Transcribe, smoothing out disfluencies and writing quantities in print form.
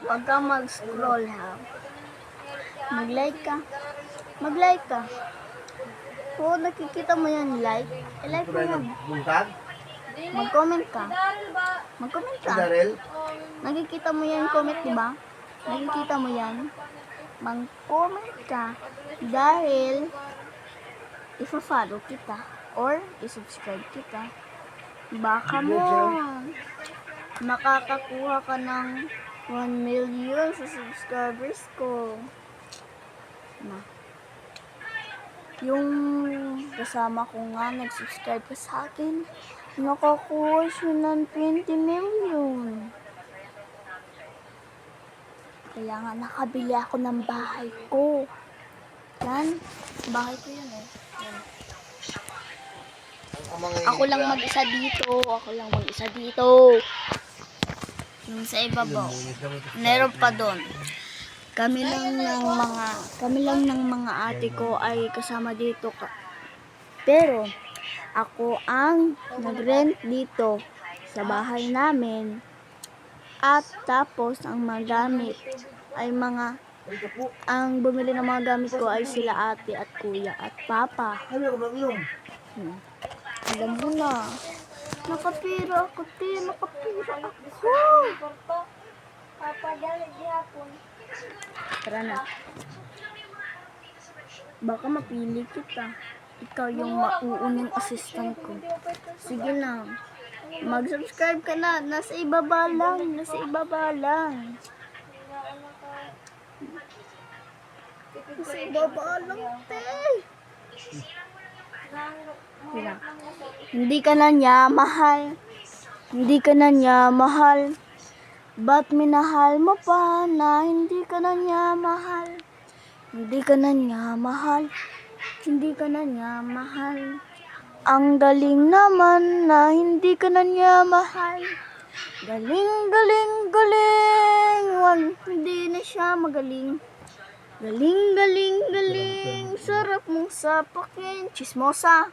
Huwag kang mag-scroll ha. Mag-like ka. Mag-like ka. Oo, nakikita mo yan, like. I-like mo yan. Mag-comment ka. Mag-comment ka. Nakikita mo yan, comment, diba? Nakikita mo yan. Mag-comment ka. Dahil, ipa-follow kita. Or, isubscribe kita. Baka mo, makakakuha ka ng 1 million sa subscribers ko. Na. Yung kasama ko nga, nag-subscribe ka sa akin, nakakuha siya ng 20 million. Kaya nga, nakabili ako ng bahay ko. Yan, bahay ko yan eh. Yan. Ako lang mag-isa dito. Ako lang mag-isa dito. Yung sa ibabaw. Meron pa doon. Kami lang ng mga ate ko ay kasama dito. Pero ako ang nag-rent dito sa bahay namin. At tapos ang magamit ay ang bumili ng mga gamit ko ay sila ate at kuya at papa. Alam mo na. Nakapira ako, te. Nakapira ako. Tara na. Baka mapili kita. Ikaw yung mauunang assistant ko. Sige na. Mag-subscribe ka na. Nasa ibaba lang. Nasa ibaba lang. Nasa ibaba lang, te. Hindi ka na niya mahal. Hindi ka na niya mahal. Ba't minahal mo pa na hindi ka na niya mahal? Hindi ka na niya mahal. Hindi ka na niya mahal. Ang galing naman na hindi ka na niya mahal. Galing, galing, galing. Wag, hindi na siya magaling. Galing, galing, galing. Sarap mong sapakin. Chismosa.